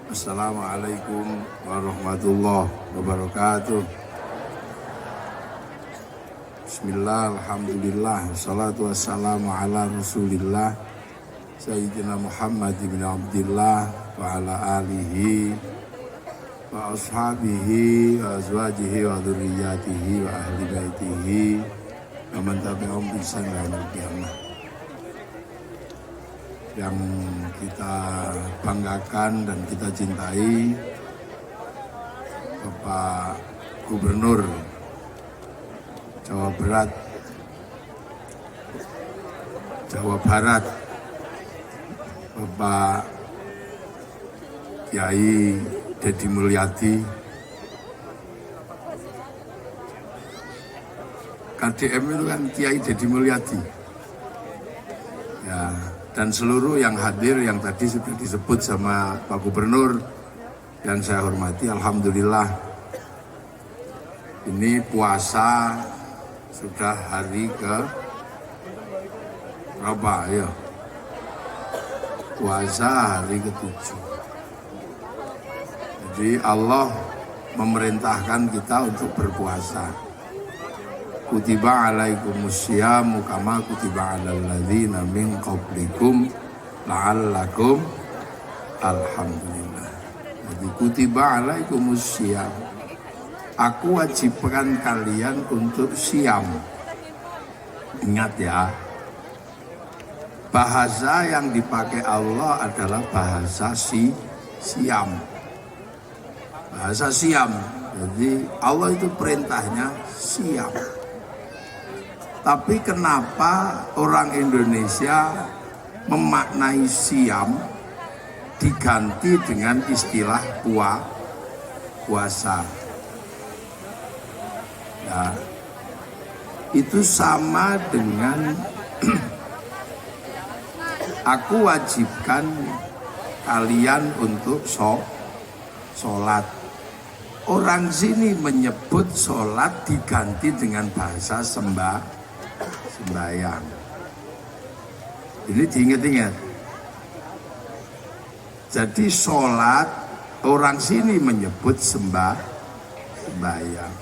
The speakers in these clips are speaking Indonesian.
Assalamualaikum warahmatullahi wabarakatuh. Bismillah, alhamdulillah, wassalatu wassalamu ala rasulillah Sayyidina Muhammad ibn Abdillah wa ala alihi wa ashabihi wa azwajihi wa dhurriyyatihi wa ahli baitihi wa man tabi'ahum bi ihsan ila yaumil qiyamah. Yang kita banggakan dan kita cintai Bapak Gubernur Jawa Barat, Bapak Kiai Deddy Mulyadi, KDM itu kan Kiai Deddy Mulyadi ya, dan seluruh yang hadir yang tadi sudah disebut sama Pak Gubernur yang saya hormati. Alhamdulillah ini puasa sudah hari ke berapa ya? Puasa hari ke-7. Jadi Allah memerintahkan kita untuk berpuasa. Kutiba alaikumusyamu kama kutiba alal ladzina min qablikum la'allakum alhamdulillah. Jadi kutiba alaikumusyamu, aku wajibkan kalian untuk siam. Ingat ya, bahasa yang dipakai Allah adalah bahasa siam. Bahasa siam. Jadi Allah itu perintahnya siam. Tapi kenapa orang Indonesia memaknai siam diganti dengan istilah puasa? Ya, itu sama dengan aku wajibkan kalian untuk sholat. Orang sini menyebut sholat diganti dengan bahasa sembahyang. Ini diingat-ingat. Jadi sholat orang sini menyebut sembahyang.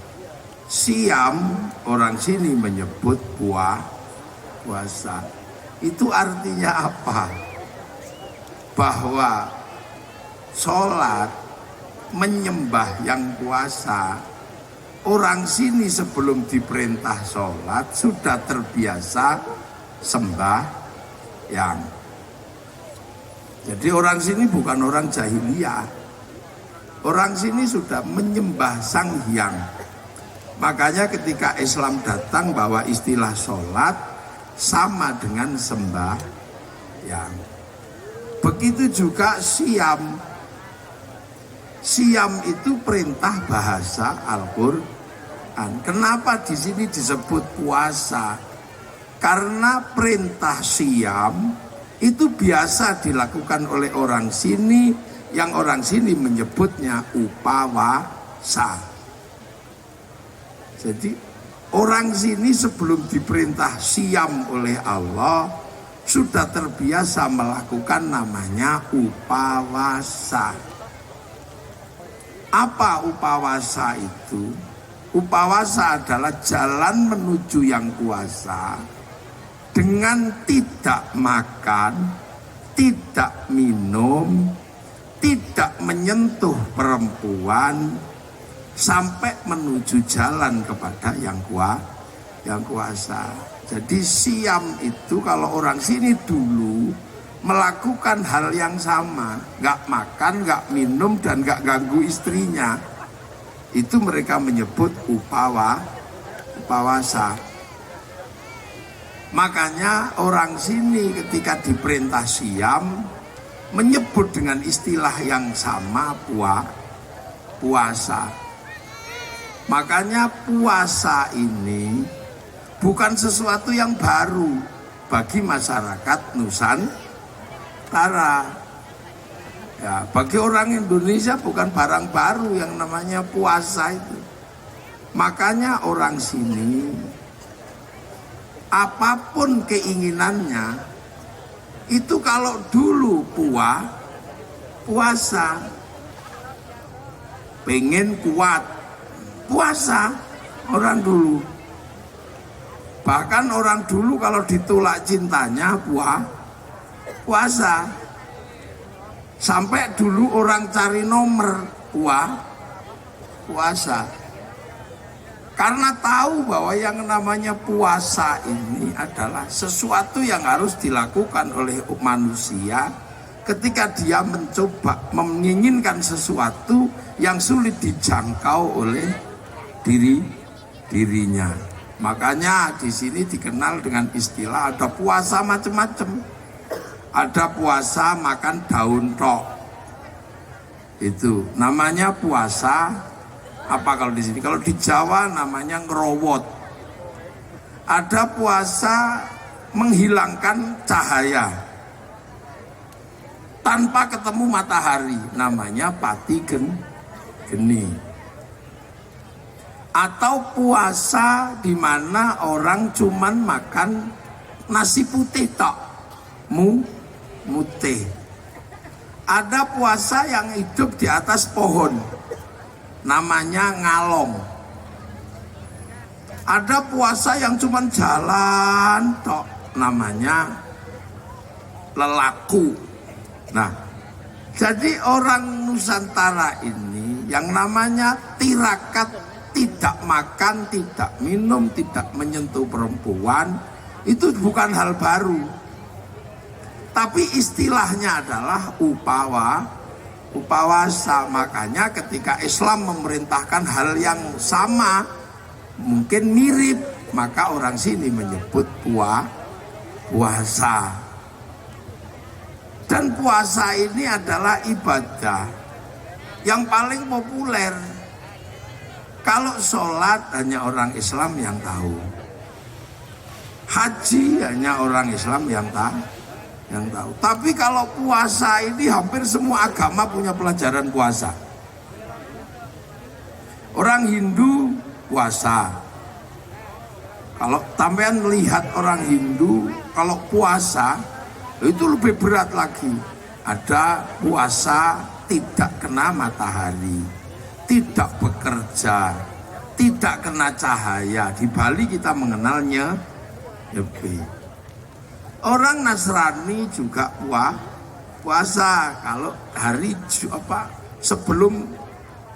Siam orang sini menyebut puasa. Itu artinya apa? Bahwa sholat menyembah yang puasa, orang sini sebelum diperintah sholat sudah terbiasa sembahyang. Jadi orang sini bukan orang jahiliyah. Orang sini sudah menyembah Sang Hyang. Makanya ketika Islam datang bahwa istilah sholat sama dengan sembahyang. Begitu juga siam. Siam itu perintah bahasa Al-Quran. Kenapa di sini disebut puasa? Karena perintah siam itu biasa dilakukan oleh orang sini, yang orang sini menyebutnya upawasa. Jadi orang sini sebelum diperintah siam oleh Allah sudah terbiasa melakukan namanya upawasa. Apa upawasa itu? Upawasa adalah jalan menuju yang puasa dengan tidak makan, tidak minum, tidak menyentuh perempuan, sampai menuju jalan kepada yang kuasa. Jadi siam itu kalau orang sini dulu melakukan hal yang sama, nggak makan, nggak minum, dan nggak ganggu istrinya. Itu mereka menyebut upawasa. Makanya orang sini ketika diperintah siam menyebut dengan istilah yang sama puasa. Makanya puasa ini bukan sesuatu yang baru bagi masyarakat Nusantara. Ya, bagi orang Indonesia bukan barang baru yang namanya puasa itu. Makanya orang sini apapun keinginannya itu kalau dulu puasa pengen kuat, puasa orang dulu. Bahkan orang dulu kalau ditolak cintanya puasa. Sampai dulu orang cari nomor puasa. Karena tahu bahwa yang namanya puasa ini adalah sesuatu yang harus dilakukan oleh manusia ketika dia mencoba menginginkan sesuatu yang sulit dijangkau oleh dirinya. Makanya di sini dikenal dengan istilah ada puasa macam-macam. Ada puasa makan daun tok. Itu namanya puasa apa kalau di sini? Kalau di Jawa namanya ngerowot. Ada puasa menghilangkan cahaya tanpa ketemu matahari, namanya pati geni. Atau puasa di mana orang cuman makan nasi putih tok, mutih. Ada puasa yang hidup di atas pohon, namanya ngalong. Ada puasa yang cuman jalan tok, namanya lelaku. Nah, jadi orang Nusantara ini yang namanya tirakat, tidak makan, tidak minum, tidak menyentuh perempuan, itu bukan hal baru. Tapi istilahnya adalah upawasa. Makanya ketika Islam memerintahkan hal yang sama, mungkin mirip, maka orang sini menyebut puasa. Dan puasa ini adalah ibadah yang paling populer. Kalau sholat hanya orang Islam yang tahu, haji hanya orang Islam yang tahu. Tapi kalau puasa ini hampir semua agama punya pelajaran puasa. Orang Hindu puasa. Kalau sampean melihat orang Hindu kalau puasa itu lebih berat lagi. Ada puasa tidak kena matahari, tidak bekerja, tidak kena cahaya. Di Bali kita mengenalnya nyepi. Orang Nasrani juga puasa. Kalau hari sebelum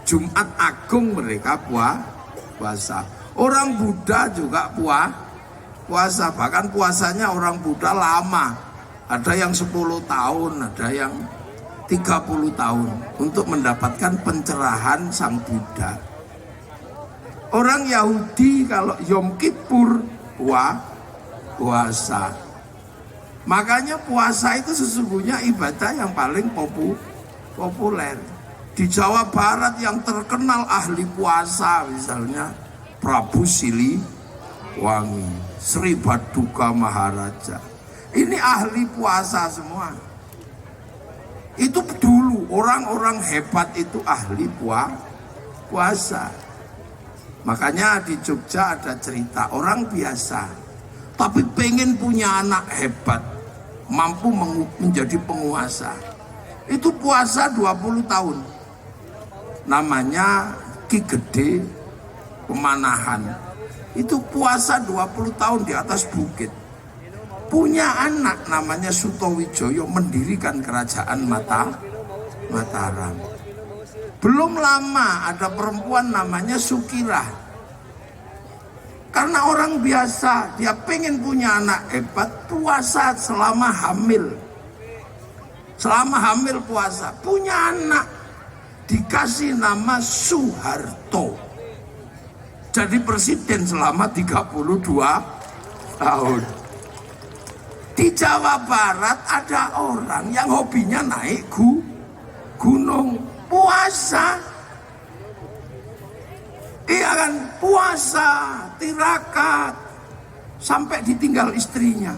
Jumat Agung mereka puasa. Orang Buddha juga puasa. Bahkan puasanya orang Buddha lama. Ada yang 10 tahun, ada yang 30 tahun untuk mendapatkan pencerahan Sang Buddha. Orang Yahudi kalau Yom Kippur puasa. Makanya puasa itu sesungguhnya ibadah yang paling populer. Di Jawa Barat yang terkenal ahli puasa misalnya Prabu Siliwangi, Sri Baduga Maharaja. Ini ahli puasa semua. Itu dulu orang-orang hebat itu ahli puasa. Makanya di Jogja ada cerita orang biasa tapi pengen punya anak hebat, mampu menjadi penguasa. Itu puasa 20 tahun. Namanya Ki Gede Pemanahan. Itu puasa 20 tahun di atas bukit. Punya anak namanya Sutowijoyo, mendirikan kerajaan Mataram. Belum lama ada perempuan namanya Sukirah. Karena orang biasa, dia pengen punya anak hebat, puasa selama hamil. Selama hamil puasa, punya anak, dikasih nama Soeharto. Jadi presiden selama 32 tahun. Di Jawa Barat ada orang yang hobinya naik gunung, puasa. Iya kan, puasa, tirakat, sampai ditinggal istrinya.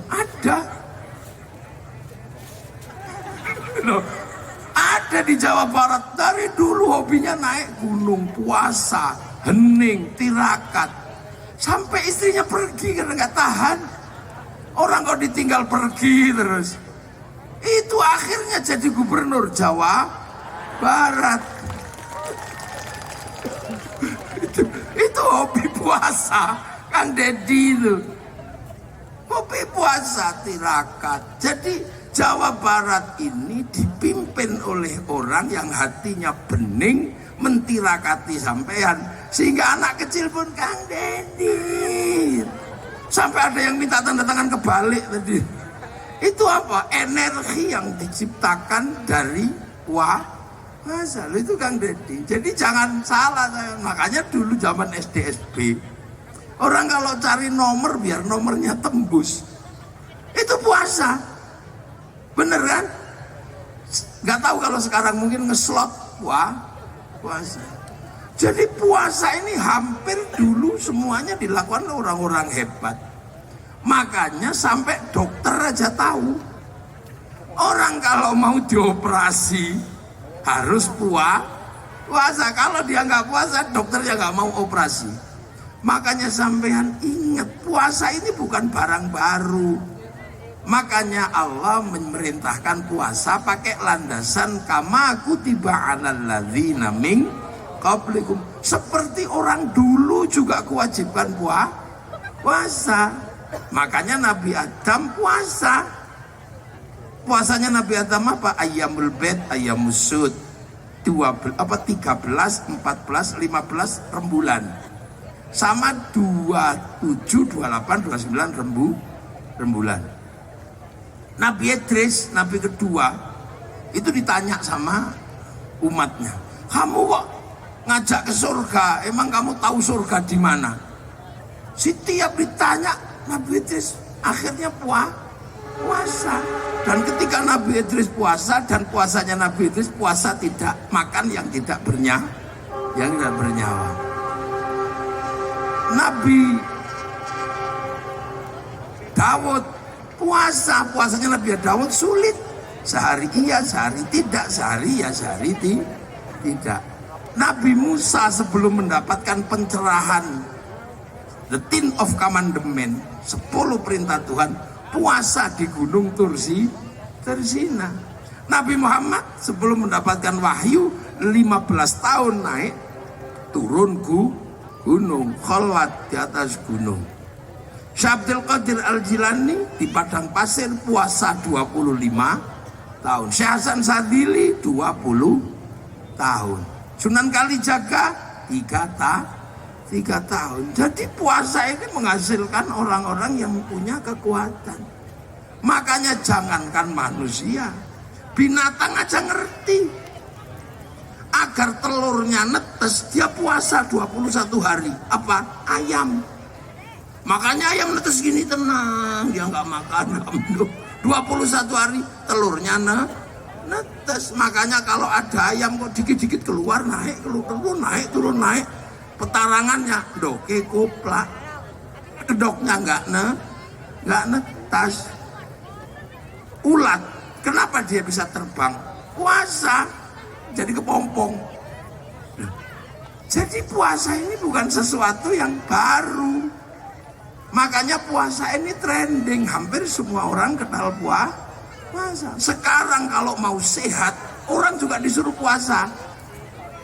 Ada di Jawa Barat dari dulu hobinya naik gunung, puasa, hening, tirakat, sampai istrinya pergi karena nggak tahan. Orang kok ditinggal pergi terus, itu akhirnya jadi gubernur Jawa Barat. itu hobi puasa Kang Dedi itu. Hobi puasa tirakat. Jadi Jawa Barat ini dipimpin oleh orang yang hatinya bening, mentirakati sampean, sehingga anak kecil pun Kang Dedi. Sampai ada yang minta tanda tangan kebalik tadi. Itu apa? Energi yang diciptakan dari puasa. Itu Kang Dedi. Jadi jangan salah. Makanya dulu zaman SD SP, orang kalau cari nomor biar nomornya tembus, itu puasa. Bener kan? Gak tahu kalau sekarang mungkin ngeslot puasa. Jadi puasa ini hampir dulu semuanya dilakukan oleh orang-orang hebat. Makanya sampai dokter aja tahu, orang kalau mau dioperasi harus puasa. Kalau dia nggak puasa, dokternya nggak mau operasi. Makanya sampean ingat, puasa ini bukan barang baru. Makanya Allah memerintahkan puasa pakai landasan kama kutiba 'alal ladzina min qablikum. Seperti orang dulu juga kewajiban puasa. Makanya Nabi Adam puasa. Puasanya Nabi Adam apa? Ayyamul bait, ayyamus sud. 13, 14, 15 rembulan. Sama 27, 28, 29 rembulan. Nabi Idris, Nabi kedua, itu ditanya sama umatnya, kamu kok ngajak ke surga, emang kamu tahu surga di mana? Setiap ditanya, Nabi Idris akhirnya puasa. Dan ketika Nabi Idris puasa, dan puasanya Nabi Idris puasa tidak makan yang tidak bernyawa. Nabi Daud puasanya Nabi Daud sulit, sehari iya, sehari tidak, sehari ya, sehari tidak. Nabi Musa sebelum mendapatkan pencerahan, the 10 of commandment, 10 perintah Tuhan, puasa di gunung Tursina. Nabi Muhammad sebelum mendapatkan wahyu 15 tahun naik turun gunung, kholat di atas gunung. Syekh Abdul Qadir Al-Jilani di padang pasir puasa 25 tahun. Syekh Hasan Sadili 20 tahun. Sunan Kalijaga 3 tahun. Jadi puasa ini menghasilkan orang-orang yang punya kekuatan. Makanya jangankan manusia, binatang aja ngerti. Agar telurnya netes, dia puasa 21 hari. Apa? Ayam. Makanya ayam netes gini tenang, dia nggak makan. 21 hari telurnya netes. Makanya kalau ada ayam kok dikit-dikit keluar naik, turun naik. Petarangannya doke koplak, kedoknya nggak netas. Ulat, kenapa dia bisa terbang? Puasa, jadi kepompong. Jadi puasa ini bukan sesuatu yang baru. Makanya puasa ini trending, hampir semua orang kenal puasa. Sekarang kalau mau sehat, orang juga disuruh puasa.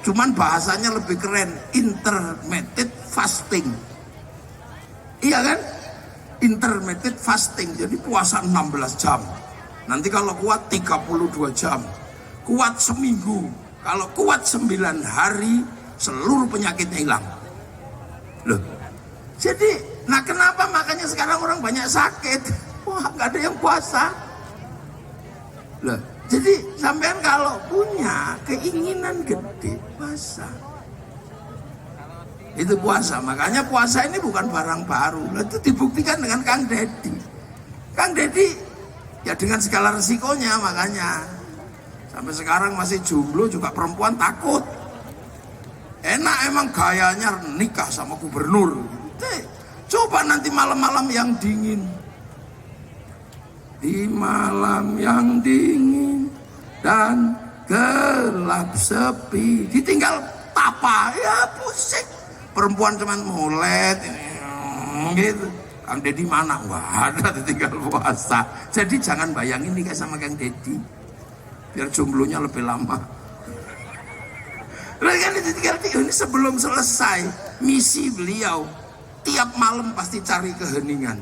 Cuman bahasanya lebih keren, intermittent fasting. Iya kan? Intermittent fasting, jadi puasa 16 jam. Nanti kalau kuat 32 jam. Kuat seminggu. Kalau kuat 9 hari, seluruh penyakitnya hilang. Loh. Jadi, nah kenapa makanya sekarang orang banyak sakit? Wah, nggak ada yang puasa. Loh, jadi sampean kalau punya keinginan gede, puasa. Itu puasa. Makanya puasa ini bukan barang baru. Itu dibuktikan dengan Kang Dedi. Kang Dedi ya dengan segala resikonya, makanya sampai sekarang masih jomblo juga perempuan takut. Enak emang gayanya nikah sama gubernur. Coba nanti malam-malam yang dingin, di malam yang dingin dan gelap sepi, ditinggal tapa, ya pusing. Perempuan cuman mulet gitu. Kang Dedi mana? Wah, ada ditinggal puasa. Jadi jangan bayangin nikah sama Kang Dedi, biar jomblonya lebih lama. Ini sebelum selesai misi beliau, tiap malam pasti cari keheningan.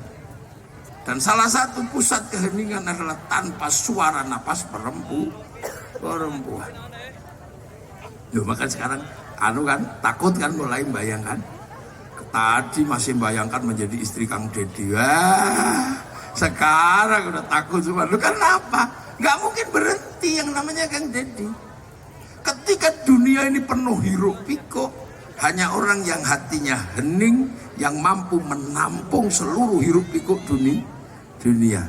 Dan salah satu pusat keheningan adalah tanpa suara napas perempuan. Loh, maka sekarang takut kan, mulai membayangkan. Tadi masih membayangkan menjadi istri Kang Deddy. Wah, sekarang udah takut semua. Lu kenapa? Gak mungkin berhenti yang namanya Kang Deddy. Ketika dunia ini penuh hiruk pikuk, hanya orang yang hatinya hening yang mampu menampung seluruh hiruk pikuk dunia.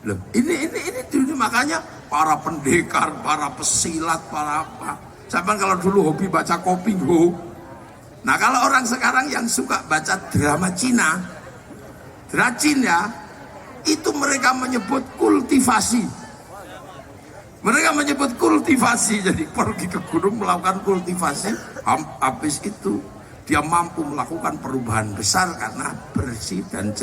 Loh, ini dunia, makanya para pendekar, para pesilat, para apa. Sampai kalau dulu hobi baca kopi, Nah, kalau orang sekarang yang suka baca drama Cina, itu mereka menyebut kultivasi. Mereka menyebut kultivasi, jadi pergi ke gunung melakukan kultivasi, habis itu dia mampu melakukan perubahan besar karena bersih dan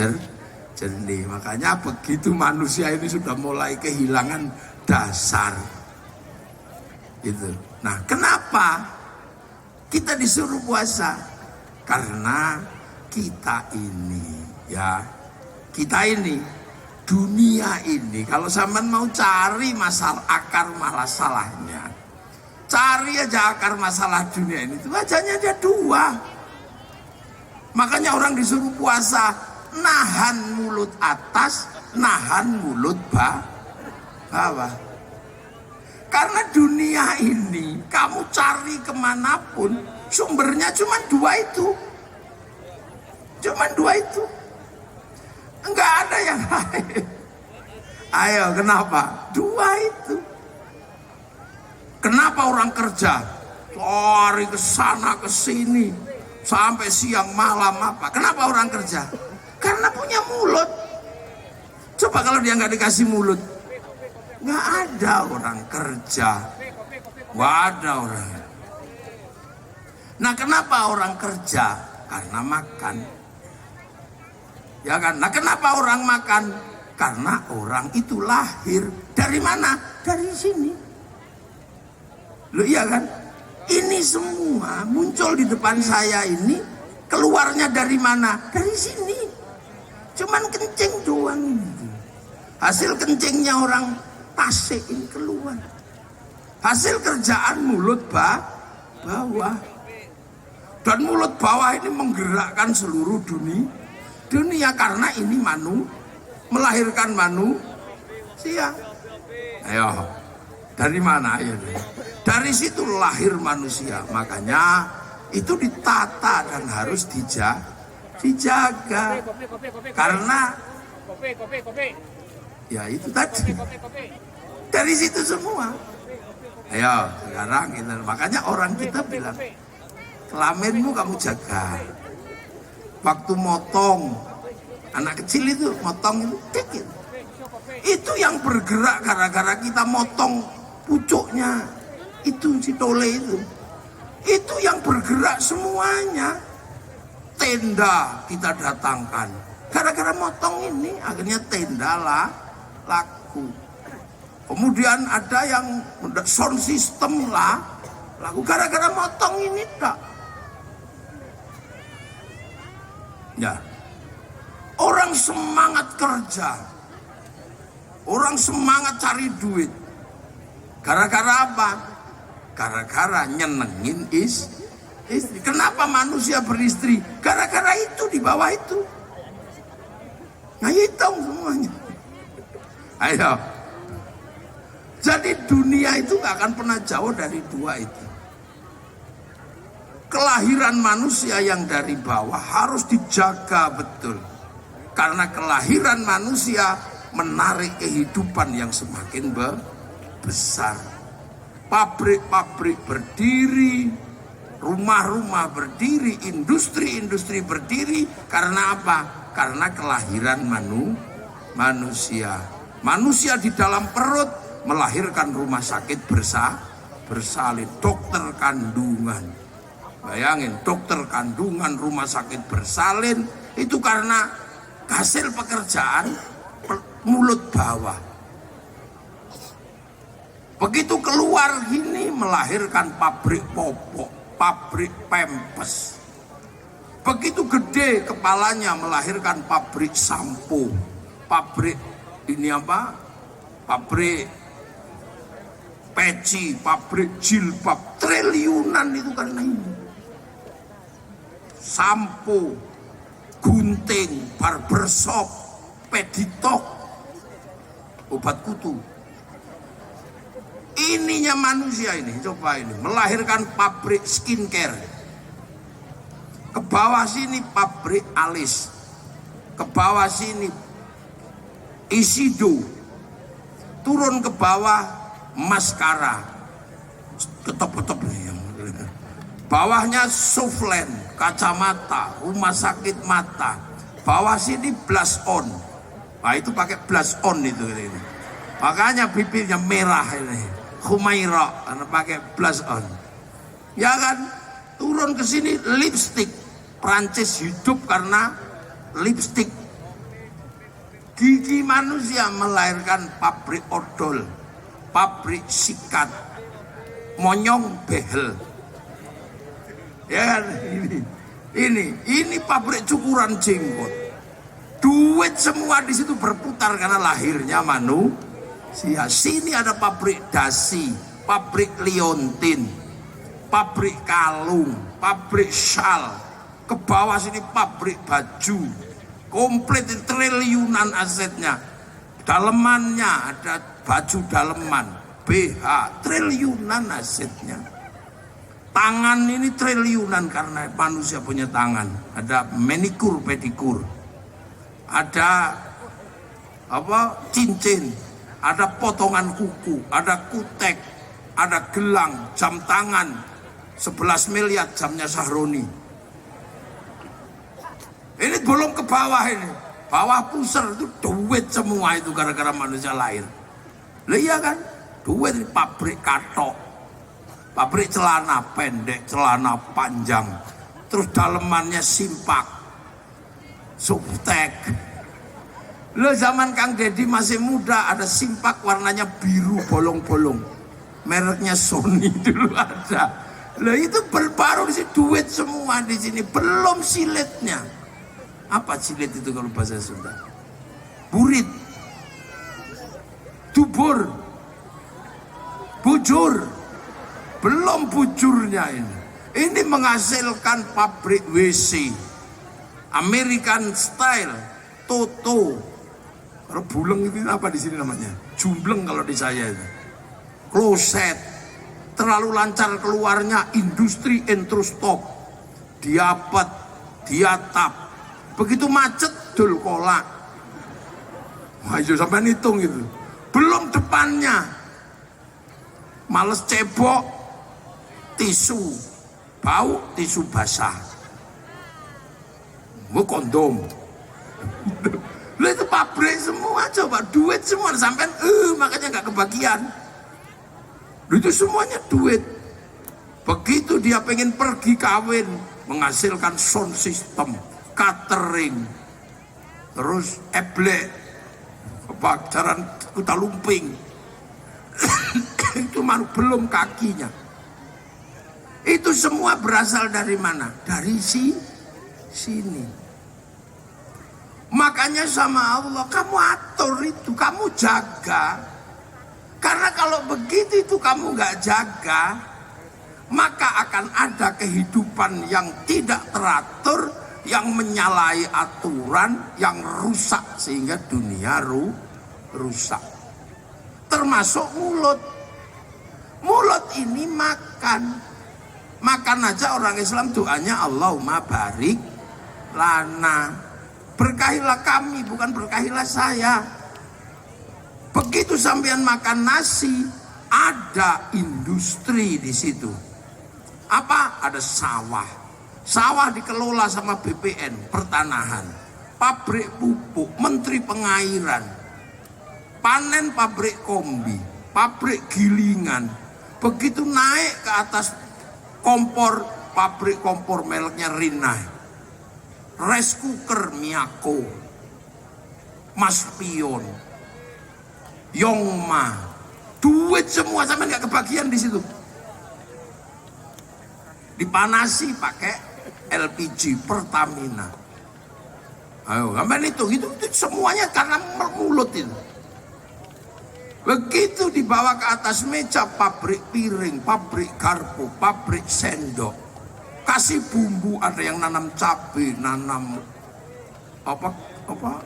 jernih. Makanya begitu manusia ini sudah mulai kehilangan dasar. Gitu. Nah, kenapa kita disuruh puasa? Karena kita ini dunia ini, kalau sampean mau cari akar masalahnya, cari aja akar masalah dunia ini, itu wajahnya ada dua. Makanya orang disuruh puasa, nahan mulut atas, nahan mulut bawah. Karena dunia ini kamu cari kemanapun, sumbernya cuma dua itu. Enggak ada yang lain. Ayo, kenapa? Dua itu. Kenapa orang kerja cari ke sana ke sini sampai siang malam apa? Kenapa orang kerja? Karena punya mulut. Coba kalau dia nggak dikasih mulut, nggak ada orang kerja, nggak ada orang. Nah, kenapa orang kerja? Karena makan, ya kan? Nah, kenapa orang makan? Karena orang itu lahir dari mana? Dari sini. Loh, iya kan? Ini semua muncul di depan saya ini, keluarnya dari mana? Dari sini. Cuman kencing doang ini. Hasil kencingnya orang Tasik ini keluar. Hasil kerjaan mulut bawah. Dan mulut bawah ini menggerakkan seluruh dunia karena ini melahirkan manusia. Ayo, dari mana ya? Dari situ lahir manusia. Makanya itu ditata dan harus dijaga. Karena ya itu tadi. Dari situ semua. Ayo, sekarang kita, makanya orang kita bilang, kelaminmu kamu jaga. Waktu motong, anak kecil itu motong itu dikit. Itu yang bergerak gara-gara kita motong pucuknya. Itu si tole itu. Itu yang bergerak semuanya. Tenda kita datangkan. Gara-gara motong ini akhirnya tenda laku. Kemudian ada yang sound system laku gara-gara motong ini tak. Ya, orang semangat kerja, orang semangat cari duit. Gara-gara apa? Gara-gara nyenengin istri. Kenapa manusia beristri? Gara-gara itu di bawah itu. Nah, hitung semuanya. Ayo. Jadi dunia itu gak akan pernah jauh dari dua itu. Kelahiran manusia yang dari bawah harus dijaga betul. Karena kelahiran manusia menarik kehidupan yang semakin besar. Pabrik-pabrik berdiri, rumah-rumah berdiri, industri-industri berdiri. Karena apa? Karena kelahiran manusia. Manusia di dalam perut melahirkan rumah sakit bersalin, dokter kandungan. Bayangin, dokter kandungan, rumah sakit bersalin, itu karena hasil pekerjaan mulut bawah. Begitu keluar gini melahirkan pabrik popok, pabrik pempes. Begitu gede kepalanya melahirkan pabrik sampo, pabrik pabrik peci, pabrik jilbab, triliunan itu karena ini. Sampo, gunting, barbershop, peditok, obat kutu. Ininya manusia ini, coba ini, melahirkan pabrik skincare. Ke bawah sini pabrik alis, ke bawah sini Isido, turun ke bawah maskara, ketop-ketop nih, bawahnya Suflen, kacamata, rumah sakit mata, bawah sini blush on. Nah itu pakai blush on itu ini. Makanya bibirnya merah ini, Humaira karena pakai blush on. Ya kan, turun ke sini lipstick. Prancis hidup karena lipstick. Gigi manusia melahirkan pabrik odol, pabrik sikat, monyong behel. Ya kan, ini pabrik cukuran jenggot. Duit semua di situ berputar karena lahirnya manusia. Sini ada pabrik dasi, pabrik liontin, pabrik kalung, pabrik syal. Ke bawah sini pabrik baju, komplit triliunan asetnya. Dalemannya ada baju daleman, BH, triliunan asetnya. Tangan ini triliunan karena manusia punya tangan. Ada manikur, pedikur, ada cincin, ada potongan kuku, ada kutek, ada gelang, jam tangan 11 miliar jamnya Sahroni. Ini belum ke bawah ini. Bawah pusar itu duit semua itu gara-gara manusia lahir. Lah iya kan? Duit ini pabrik katok. Pabrik celana pendek, celana panjang. Terus dalemannya simpak. Subtek. Lo zaman Kang Deddy masih muda ada simpak warnanya biru bolong-bolong. Mereknya Sony dulu ada. Lah itu baru di sini duit semua di sini, belum silitnya. Apa silet itu kalau bahasa Sunda? Burit, dubur, bujur, belum bujurnya ini. Ini menghasilkan pabrik WC, American style, Toto. Kalau buleng itu apa di sini namanya? Jumbleng kalau di saya itu. Kloset, terlalu lancar keluarnya, industri entrustop, diapet, diatap. Begitu macet dul kolak. Wah itu sampai hitung itu. Belum depannya. Males cebok, tisu, bau tisu basah. Mau kondom. Lu itu pabrik semua, coba duit semua sampai makanya nggak kebagian. Lu itu semuanya duit. Begitu dia pengen pergi kawin, menghasilkan sound system, catering, terus eblek, kebakaran kuda lumping. Itu belum kakinya. Itu semua berasal dari mana? Dari sini. Makanya sama Allah, kamu atur itu, kamu jaga. Karena kalau begitu itu kamu nggak jaga, maka akan ada kehidupan yang tidak teratur, yang menyalahi aturan, yang rusak sehingga dunia rusak. Termasuk mulut. Mulut ini makan aja orang Islam doanya Allahumma barik lana, berkahilah kami, bukan berkahilah saya. Begitu sampean makan nasi, ada industri di situ. Apa? Ada sawah. Sawah dikelola sama BPN, pertanahan, pabrik pupuk, menteri pengairan, panen pabrik kombi, pabrik gilingan. Begitu naik ke atas kompor, pabrik kompor mereknya Rinnai, rice cooker Miyako, Maspion, Yongma, duit semua sampai nggak kebagian di situ. dipanasi pakai LPG Pertamina. Ayo, ngapain itu semuanya karena mulut itu. Begitu dibawa ke atas meja, pabrik piring, pabrik garpu, pabrik sendok, kasih bumbu, ada yang nanam cabai, nanam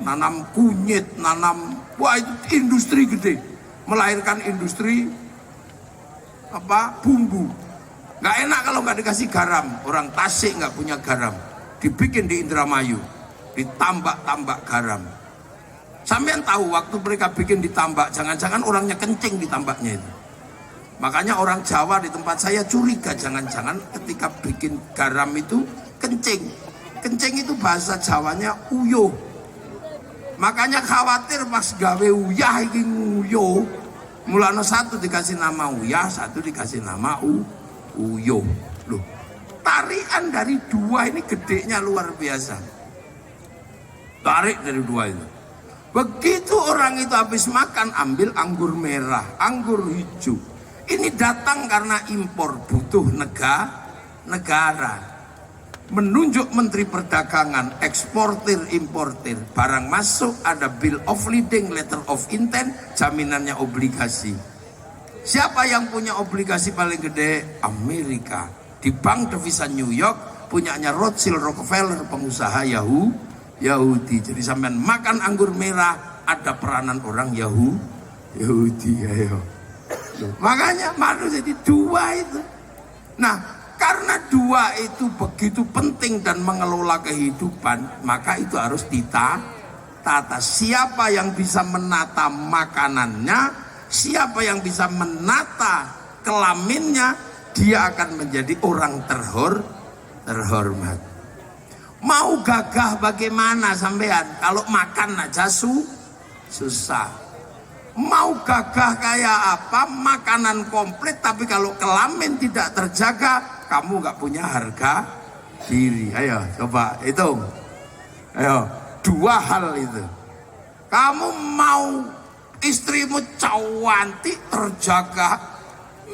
nanam kunyit, wah itu industri gede, melahirkan industri bumbu. Nggak enak kalau nggak dikasih garam. Orang Tasik nggak punya garam, dibikin di Indramayu, ditambak-tambak garam. Sampean tahu waktu mereka bikin ditambak, jangan-jangan orangnya kencing di tambaknya itu. Makanya orang Jawa di tempat saya curiga, jangan-jangan ketika bikin garam itu kencing. Kencing itu bahasa Jawanya uyuh. Makanya khawatir pas gawe uyah iki nguyuh. Mulane satu dikasih nama uyah, satu dikasih nama uyuh. Loh, tarikan dari dua ini gedenya luar biasa. Tarik dari dua itu. Begitu orang itu habis makan, ambil anggur merah, anggur hijau. Ini datang karena impor, butuh negara. Menunjuk Menteri Perdagangan, eksportir, importir. Barang masuk, ada bill of lading, letter of intent, jaminannya obligasi. Siapa yang punya obligasi paling gede? Amerika. Di bank devisa New York, punyanya Rothschild Rockefeller, pengusaha Yahudi. Jadi sampai makan anggur merah, ada peranan orang Yahudi. Ayo. Makanya malu jadi dua itu. Nah, karena dua itu begitu penting dan mengelola kehidupan, maka itu harus ditata. Siapa yang bisa menata makanannya, siapa yang bisa menata kelaminnya, dia akan menjadi orang terhormat. Mau gagah bagaimana sampean kalau makan aja susah. Mau gagah kayak apa, makanan komplit, tapi kalau kelamin tidak terjaga, kamu nggak punya harga diri. Ayo coba hitung. Ayo, dua hal itu. Kamu mau istrimu cantik, terjaga,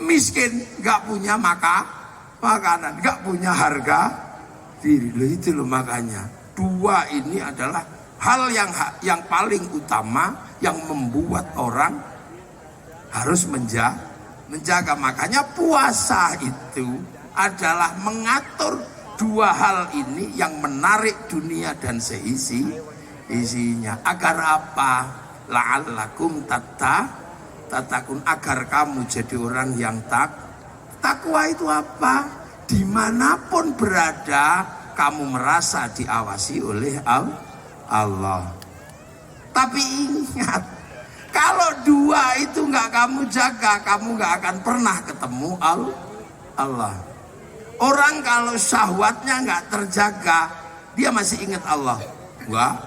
miskin, nggak punya makanan, nggak punya harga diri. Loh itu loh, makanya dua ini adalah hal yang paling utama yang membuat orang harus menjaga. Makanya puasa itu adalah mengatur dua hal ini yang menarik dunia dan isinya. Agar apa? La'allakum tatakun, agar kamu jadi orang yang takwa. Itu apa? Dimanapun berada, kamu merasa diawasi oleh Allah. Tapi ingat, kalau dua itu nggak kamu jaga, kamu nggak akan pernah ketemu Allah. Orang kalau syahwatnya nggak terjaga, dia masih ingat Allah. Enggak.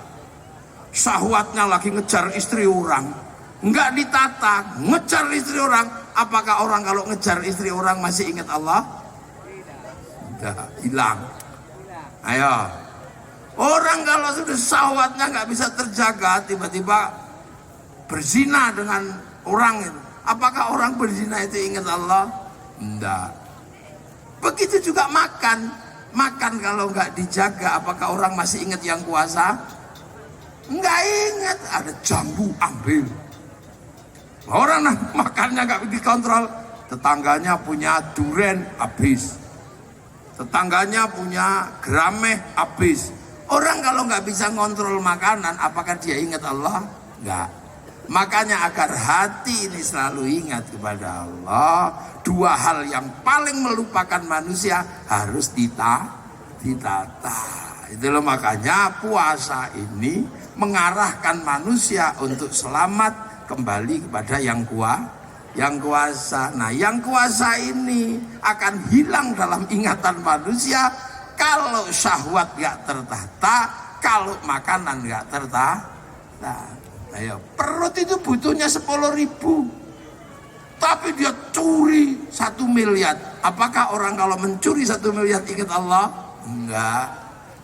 Syahwatnya lagi ngejar istri orang, nggak ditata, ngejar istri orang. Apakah orang kalau ngejar istri orang masih ingat Allah? Tidak, hilang. Ayo. Orang kalau sudah syahwatnya nggak bisa terjaga, tiba-tiba berzina dengan orang itu. Apakah orang berzina itu ingat Allah? Enggak. Begitu juga makan. Makan kalau nggak dijaga, apakah orang masih ingat yang puasa? Nggak ingat. Ada jambu, ambil. Orang makannya nggak dikontrol. Tetangganya punya duren, habis. Tetangganya punya grameh, habis. Orang kalau nggak bisa ngontrol makanan, apakah dia ingat Allah? Enggak. Makanya agar hati ini selalu ingat kepada Allah, dua hal yang paling melupakan manusia harus ditata. Itu loh, makanya puasa ini mengarahkan manusia untuk selamat kembali kepada yang kuasa. Nah, yang kuasa ini akan hilang dalam ingatan manusia kalau syahwat gak tertata, kalau makanan gak tertata. Ayo, perut itu butuhnya 10.000, tapi dia curi 1 miliar. Apakah orang kalau mencuri 1 miliar ingat Allah? Enggak.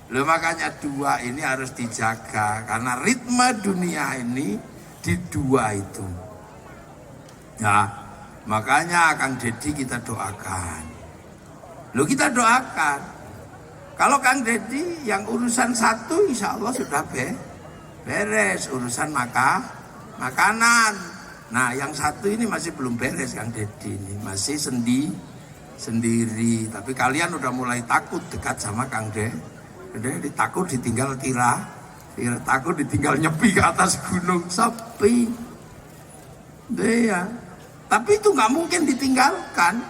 Loh, makanya dua ini harus dijaga, karena ritme dunia ini di dua itu. Ya, makanya Kang Deddy kita doakan. Lo kita doakan. Kalau Kang Deddy yang urusan satu insya Allah sudah beres urusan makanan. Nah yang satu ini masih belum beres Kang Deddy ini masih sendiri. Tapi kalian udah mulai takut dekat sama Kang Deddy, takut ditinggal takut ditinggal nyepi ke atas gunung sepi. Ya. Tapi itu nggak mungkin ditinggalkan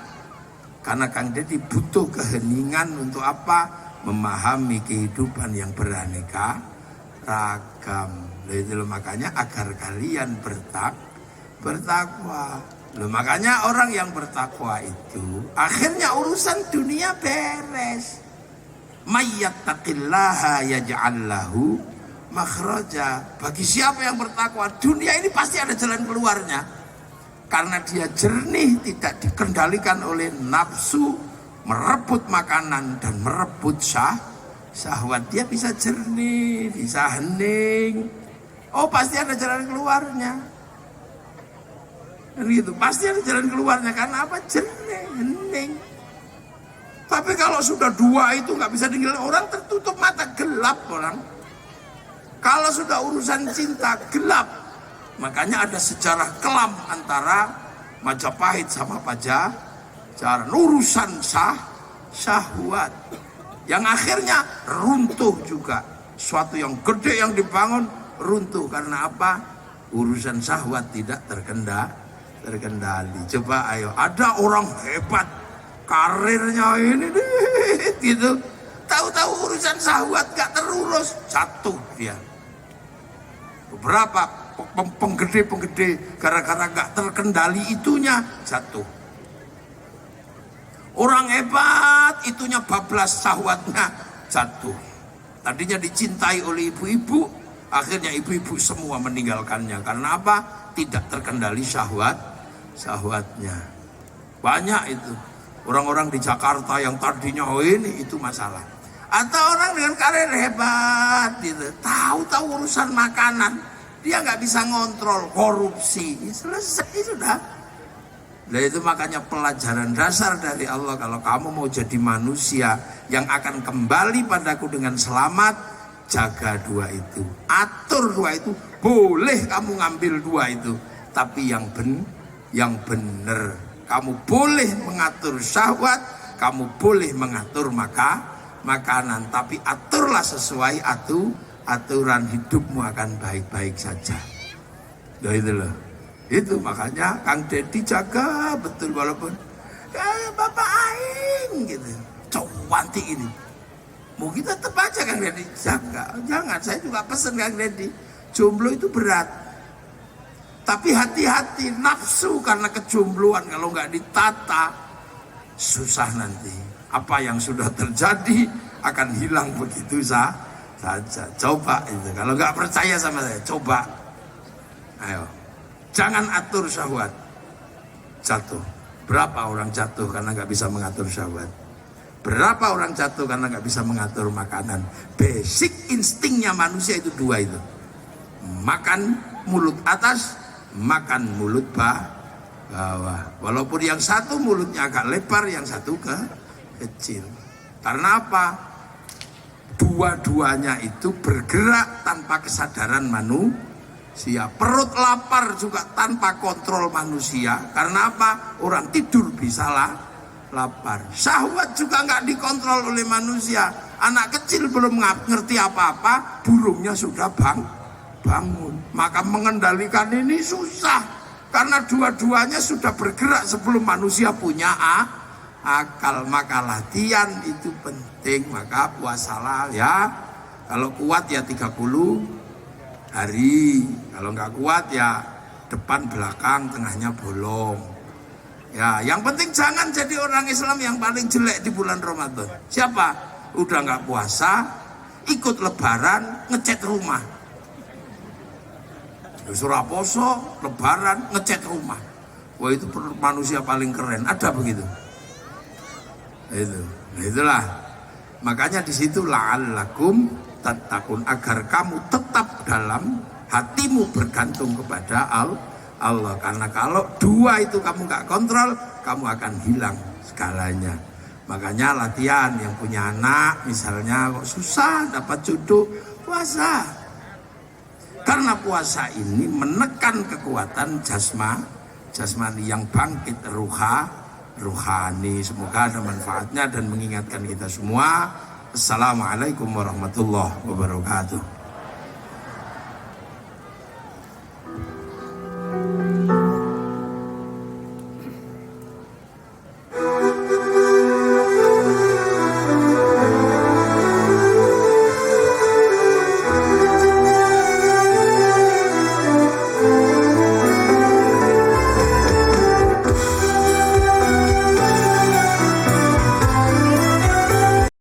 karena Kang Deddy butuh keheningan untuk apa? Memahami kehidupan yang beraneka ragam. Itu makanya agar kalian bertakwa. Makanya orang yang bertakwa itu akhirnya urusan dunia beres. Mayyattaqillaha yaj'al lahu makhraja. Bagi siapa yang bertakwa, dunia ini pasti ada jalan keluarnya. Karena dia jernih, tidak dikendalikan oleh nafsu, merebut makanan dan merebut syahwat. Dia bisa jernih, bisa hening. Oh pasti ada jalan keluarnya. Dan gitu, pasti ada jalan keluarnya. Karena apa? Jernih, hening. Tapi kalau sudah dua itu nggak bisa tinggal orang, tertutup mata, gelap orang. Kalau sudah urusan cinta, gelap. Makanya ada sejarah kelam antara Majapahit sama Pajajaran. Urusan syahwat yang akhirnya runtuh juga. Suatu yang gede yang dibangun runtuh karena apa? Urusan syahwat tidak terkendali. Coba ayo, ada orang hebat karirnya ini gitu, tahu-tahu urusan syahwat gak terurus, jatuh dia. Beberapa penggede gara-gara gak terkendali itunya jatuh. Orang hebat itunya bablas, syahwatnya jatuh. Tadinya dicintai oleh ibu-ibu, akhirnya ibu-ibu semua meninggalkannya. Karena apa? Tidak terkendali syahwatnya. Banyak itu orang-orang di Jakarta yang tadinya ini itu masalah. Atau orang dengan karir hebat gitu, tahu-tahu urusan makanan dia nggak bisa ngontrol, korupsi, selesai sudah. Nah itu makanya pelajaran dasar dari Allah, kalau kamu mau jadi manusia yang akan kembali padaku dengan selamat, jaga dua itu, atur dua itu. Boleh kamu ngambil dua itu, tapi yang benar. Kamu boleh mengatur syahwat, kamu boleh mengatur makanan, tapi aturlah sesuai aturan, hidupmu akan baik-baik saja. Nah itu loh. Itu makanya Kang Deddy jaga betul, walaupun Bapak Aing gitu, cowanti ini. Mau kita tetap aja Kang Deddy jaga. Jangan, saya juga pesen Kang Deddy, jomblo itu berat. Tapi hati-hati, nafsu karena kejombloan kalau nggak ditata susah nanti. Apa yang sudah terjadi akan hilang begitu saja. Coba itu, kalau nggak percaya sama saya, coba. Ayo. Jangan atur syahwat, jatuh. Berapa orang jatuh karena nggak bisa mengatur syahwat? Berapa orang jatuh karena nggak bisa mengatur makanan? Basic instingnya manusia itu dua itu. Makan mulut atas, makan mulut bawah. Walaupun yang satu mulutnya agak lebar, yang satu kecil. Karena apa? Dua-duanya itu bergerak tanpa kesadaran manusia. Perut lapar juga tanpa kontrol manusia. Karena apa? Orang tidur bisa lapar. Syahwat juga nggak dikontrol oleh manusia. Anak kecil belum ngerti apa-apa, burungnya sudah bangun. Maka mengendalikan ini susah, karena dua-duanya sudah bergerak sebelum manusia punya akal. Maka latihan itu penting. Maka puasalah ya. Kalau kuat ya 30 hari, kalau nggak kuat ya depan belakang tengahnya bolong. Ya, yang penting jangan jadi orang Islam yang paling jelek di bulan Ramadan. Siapa? Udah nggak puasa, ikut lebaran, ngecat rumah. Surah poso, lebaran, ngecat rumah. Wah itu manusia paling keren. Ada begitu? Itu, itulah. Makanya di situ la'allakum tattaqun, agar kamu tetap dalam hatimu bergantung kepada Allah. Karena kalau dua itu kamu gak kontrol, kamu akan hilang segalanya. Makanya latihan yang punya anak misalnya kok susah dapat jodoh, puasa. Karena puasa ini menekan kekuatan jasmani yang bangkit ruhani. Semoga ada manfaatnya dan mengingatkan kita semua. Assalamualaikum warahmatullahi wabarakatuh.